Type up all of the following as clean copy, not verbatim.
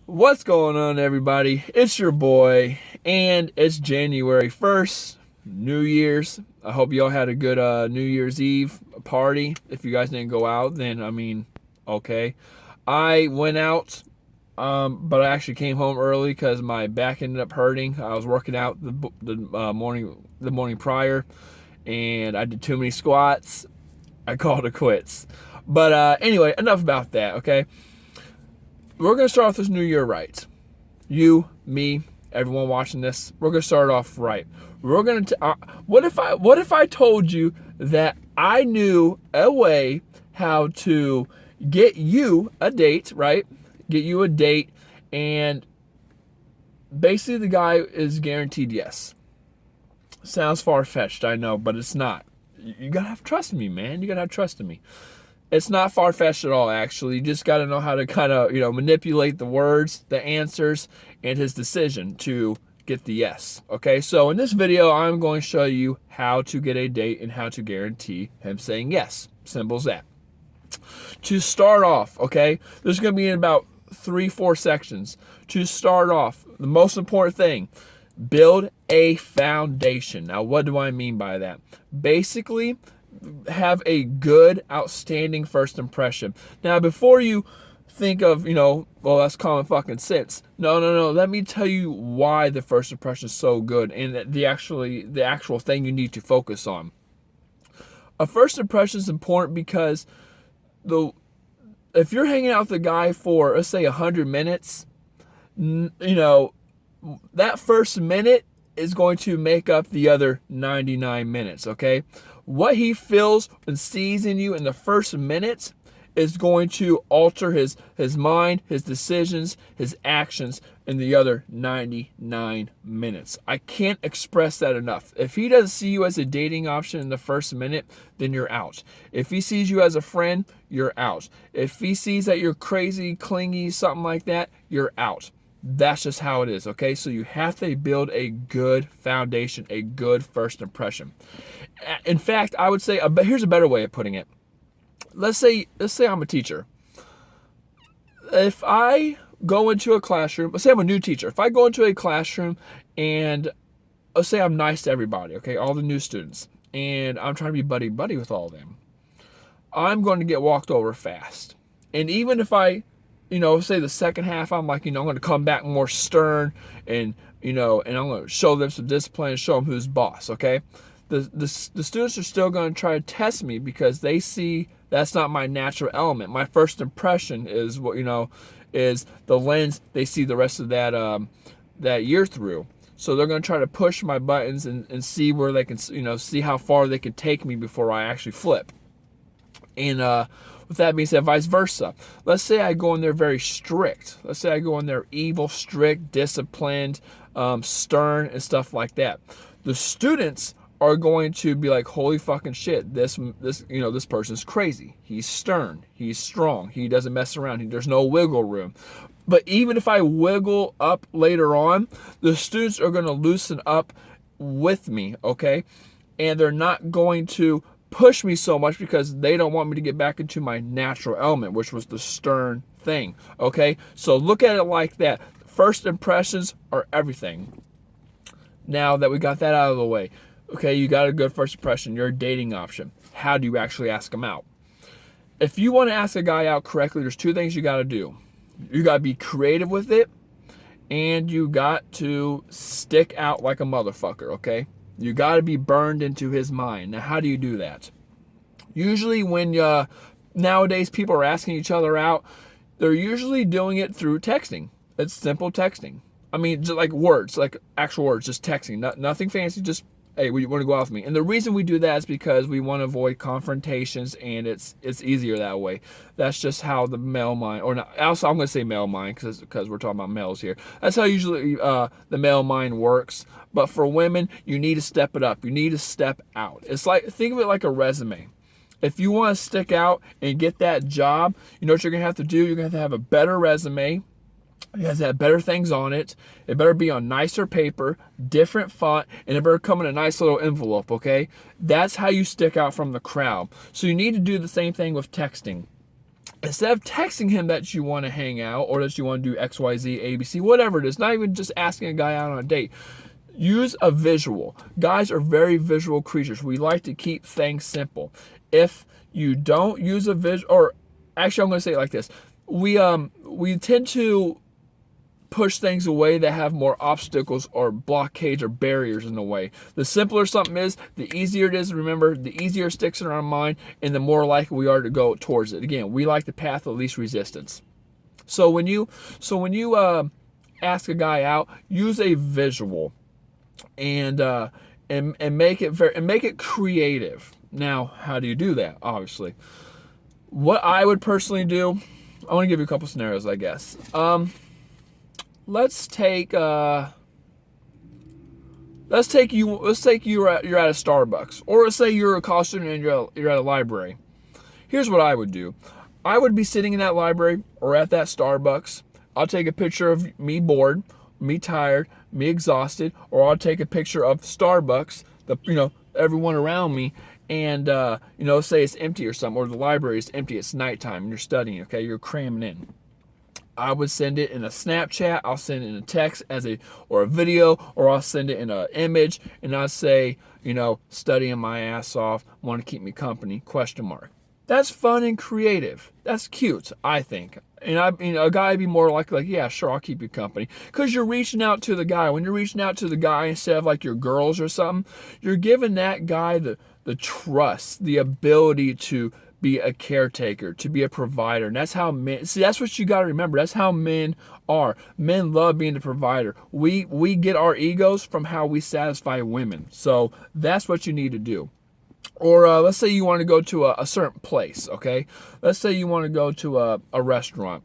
What's going on, everybody? It's your boy, and it's January 1st, New Year's. I hope y'all had a good New Year's Eve party. If you guys didn't go out, then, okay. I went out, but I actually came home early because my back ended up hurting. I was working out the morning prior, and I did too many squats. I called it quits. But anyway, enough about that, okay? We're going to start off this new year right. You, me, everyone watching this, we're going to start off right. We're going to what if I told you that I knew a way how to get you a date, right? Get you a date, and basically the guy is guaranteed yes. Sounds far-fetched, I know, but it's not. You got to have trust in me, man. You got to have trust in me. It's not far-fetched at all, actually. You just got to know how to kind of, manipulate the words, the answers, and his decision to get the yes. Okay, so in this video, I'm going to show you how to get a date and how to guarantee him saying yes. Simple as that. To start off, okay, there's going to be in about 3-4 sections. To start off, the most important thing, build a foundation. Now, what do I mean by that? Basically, have a good, outstanding first impression. Now, before you think of, well, that's common fucking sense. No. Let me tell you why the first impression is so good and the actual thing you need to focus on. A first impression is important because if you're hanging out with a guy for, let's say, 100 minutes, that first minute is going to make up the other 99 minutes, okay? What he feels and sees in you in the first minute is going to alter his mind, his decisions, his actions in the other 99 minutes. I can't express that enough. If he doesn't see you as a dating option in the first minute, then you're out. If he sees you as a friend, you're out. If he sees that you're crazy, clingy, something like that, you're out. That's just how it is, okay? So you have to build a good foundation, a good first impression. In fact, I would say, here's a better way of putting it. Let's say I'm a teacher. If I go into a classroom, let's say I'm a new teacher. If I go into a classroom and let's say I'm nice to everybody, okay, all the new students, and I'm trying to be buddy-buddy with all of them, I'm going to get walked over fast. And even if I say the second half, I'm like, I'm going to come back more stern and I'm going to show them some discipline and show them who's boss, okay? The students are still going to try to test me because they see that's not my natural element. My first impression is what, is the lens they see the rest of that year through. So they're going to try to push my buttons and see where they can, see how far they can take me before I actually flip. And with that being said, vice versa. Let's say I go in there very strict. Let's say I go in there evil, strict, disciplined, stern, and stuff like that. The students are going to be like, holy fucking shit, this person's crazy. He's stern. He's strong. He doesn't mess around. There's no wiggle room. But even if I wiggle up later on, the students are going to loosen up with me, okay? And they're not going to push me so much because they don't want me to get back into my natural element, which was the stern thing, okay? So look at it like that. First impressions are everything. Now that we got that out of the way, okay, you got a good first impression. You're a dating option. How do you actually ask them out? If you want to ask a guy out correctly, there's 2 things you got to do. You got to be creative with it, and you got to stick out like a motherfucker, okay? You got to be burned into his mind. Now, how do you do that? Usually when nowadays people are asking each other out, they're usually doing it through texting. It's simple texting. I mean, just like words, like actual words, just texting. Nothing fancy, just, hey, you want to go out with me? And the reason we do that is because we want to avoid confrontations, and it's easier that way. That's just how the male mind, or not, also I'm going to say male mind because we're talking about males here. That's how usually the male mind works. But for women, you need to step it up. You need to step out. It's like, think of it like a resume. If you want to stick out and get that job, you know what you're going to have to do? You're going to have a better resume. It has to have better things on it. It better be on nicer paper, different font, and it better come in a nice little envelope, okay? That's how you stick out from the crowd. So you need to do the same thing with texting. Instead of texting him that you want to hang out or that you want to do XYZ, ABC, whatever it is, not even just asking a guy out on a date, use a visual. Guys are very visual creatures. We like to keep things simple. If you don't use a visual, or actually I'm going to say it like this. We tend to push things away that have more obstacles or blockades or barriers in the way. The simpler something is, the easier it is to remember, the easier it sticks in our mind, and the more likely we are to go towards it. Again, we like the path of least resistance. So when you ask a guy out, use a visual and make it creative. Now, how do you do that? Obviously, what I would personally do, I want to give you a couple scenarios, I guess. Let's take you're at a Starbucks, or let's say you're a college student and you're at a library. Here's what I would do. I would be sitting in that library or at that Starbucks. I'll take a picture of me bored, me tired, me exhausted, or I'll take a picture of Starbucks, everyone around me, and say it's empty or something, or the library is empty, it's nighttime and you're studying, okay, you're cramming in. I would send it in a Snapchat, I'll send it in a text or a video, or I'll send it in an image, and I'll say, studying my ass off, want to keep me company, ? That's fun and creative. That's cute, I think. And a guy would be more likely like, yeah, sure, I'll keep you company. Because you're reaching out to the guy. When you're reaching out to the guy instead of like your girls or something, you're giving that guy the trust, the ability to be a caretaker, to be a provider. And that's how men, that's what you got to remember. That's how men are. Men love being the provider. We get our egos from how we satisfy women. So that's what you need to do. Or let's say you want to go to a certain place, okay? Let's say you want to go to a restaurant.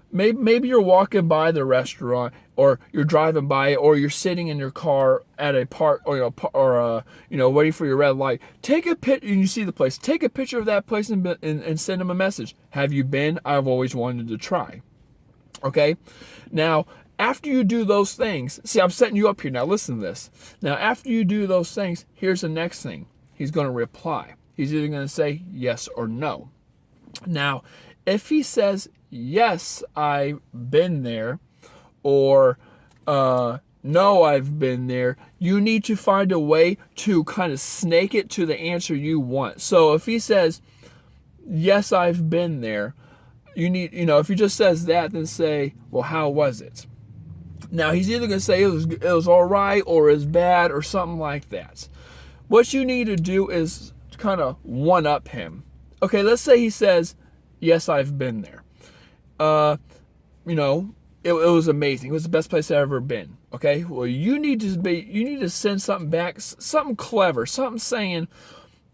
Maybe you're walking by the restaurant, or you're driving by it, or you're sitting in your car at a park, or waiting for your red light. Take a picture, and you see the place. Take a picture of that place and send them a message. Have you been? I've always wanted to try. Okay? Now, after you do those things, see, I'm setting you up here. Now, listen to this. Now, after you do those things, here's the next thing. He's going to reply. He's either going to say yes or no. Now, if he says, yes, I've been there, or no, I've been there, you need to find a way to kind of snake it to the answer you want. So if he says, yes, I've been there, you need, if he just says that, then say, well, how was it? Now, he's either going to say it was all right, or it's bad, or something like that. What you need to do is kind of one-up him. Okay, let's say he says, yes, I've been there. It was amazing. It was the best place I've ever been. Okay, well, you need to send something back, something clever, something saying,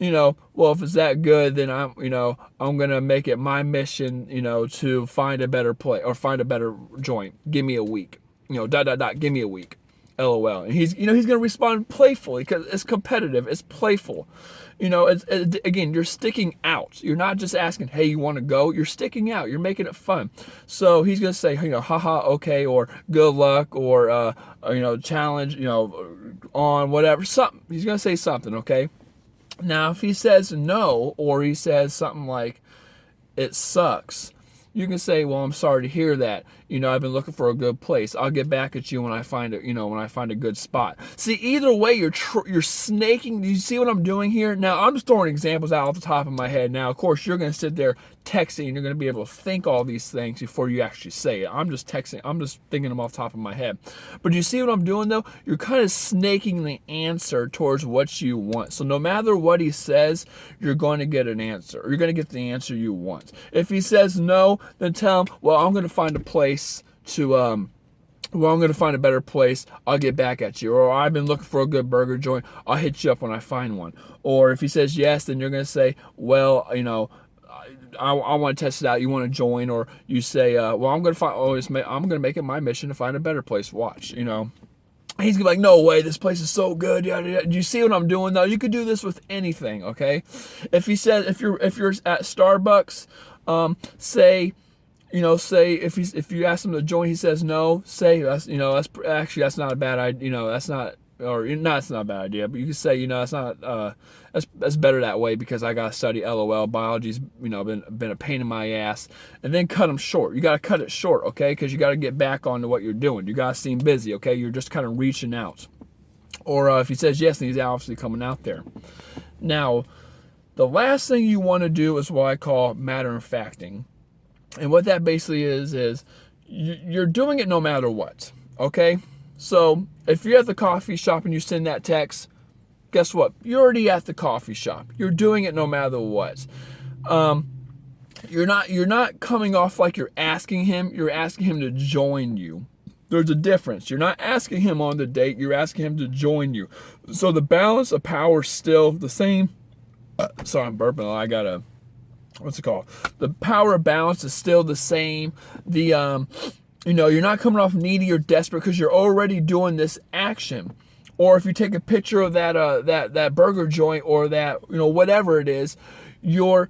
well, if it's that good, then I'm going to make it my mission, to find a better place or find a better joint. Give me a week. Give me a week. LOL. And he's going to respond playfully because it's competitive. It's playful. Again, you're sticking out. You're not just asking, hey, you want to go? You're sticking out. You're making it fun. So he's going to say, haha, okay, or good luck, or, challenge, on whatever, something. He's going to say something, okay? Now, if he says no, or he says something like, it sucks, you can say, well, I'm sorry to hear that. I've been looking for a good place. I'll get back at you when I find a good spot. See, either way, you're snaking. Do you see what I'm doing here? Now, I'm just throwing examples out off the top of my head. Now, of course, you're going to sit there texting, and you're going to be able to think all these things before you actually say it. I'm just texting. I'm just thinking them off the top of my head. But do you see what I'm doing, though? You're kind of snaking the answer towards what you want. So no matter what he says, you're going to get an answer. Or you're going to get the answer you want. If he says no, then tell him, well, I'm going to find a place I'm going to find a better place. I'll get back at you. Or I've been looking for a good burger joint. I'll hit you up when I find one. Or if he says yes, then you're going to say, well, I want to test it out. You want to join? Or you say, well, I'm going to make it my mission to find a better place to watch. He's going to be like, no way, this place is so good. Do you see what I'm doing, though? You could do this with anything, okay? If he says, if you're at Starbucks, say if you ask him to join, he says no, say that's not a bad idea. That's not or no, it's not a bad idea, but you could say, it's not, that's better that way because I got to study LOL. Biology's, been a pain in my ass. And then cut them short. You got to cut it short, okay? Because you got to get back onto what you're doing. You got to seem busy, okay? You're just kind of reaching out. Or if he says yes, then he's obviously coming out there. Now, the last thing you want to do is what I call matter of facting. And what that basically is you're doing it no matter what, okay? So if you're at the coffee shop and you send that text, guess what? You're already at the coffee shop. You're doing it no matter what. You're not coming off like you're asking him. You're asking him to join you. There's a difference. You're not asking him on the date. You're asking him to join you. So the balance of power is still the same. Sorry, I'm burping. I got what's it called? The power balance is still the same. The you're not coming off needy or desperate because you're already doing this action. Or if you take a picture of that burger joint or that whatever it is, you're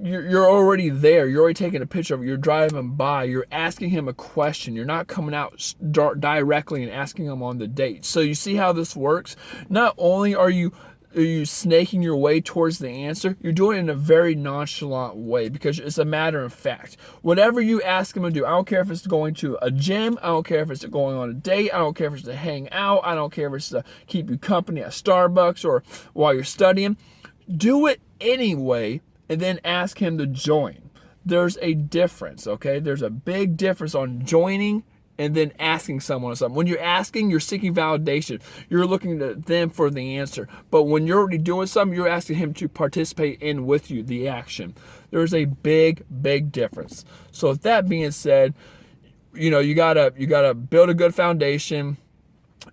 already there. You're already taking a picture of it. You're driving by. You're asking him a question. You're not coming out directly and asking him on the date. So you see how this works? Not only are you snaking your way towards the answer, you're doing it in a very nonchalant way because it's a matter of fact. Whatever you ask him to do, I don't care if it's going to a gym, I don't care if it's going on a date, I don't care if it's to hang out, I don't care if it's to keep you company at Starbucks or while you're studying. Do it anyway and then ask him to join. There's a difference, okay? There's a big difference on joining and then asking someone something. When you're asking, you're seeking validation. You're looking to them for the answer. But when you're already doing something, you're asking him to participate in with you the action. There's a big, big difference. So with that being said, you gotta build a good foundation.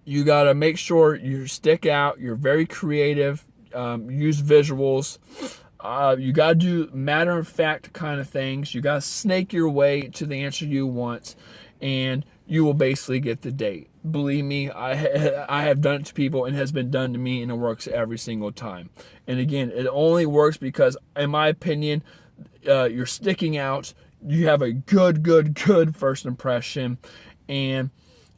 You gotta make sure you stick out. You're very creative. Use visuals. You gotta do matter of fact kind of things. You gotta snake your way to the answer you want, and you will basically get the date. Believe me, I have done it to people and it has been done to me, and it works every single time. And again, it only works because, in my opinion, you're sticking out. You have a good first impression, and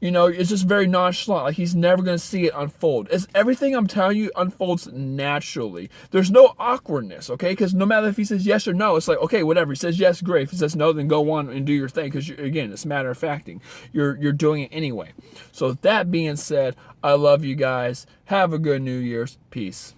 it's just very nonchalant. Like he's never going to see it unfold. Everything I'm telling you unfolds naturally. There's no awkwardness, okay? Because no matter if he says yes or no, it's like, okay, whatever. He says yes, great. If he says no, then go on and do your thing. Because, again, it's a matter of facting. You're doing it anyway. So with that being said, I love you guys. Have a good New Year's. Peace.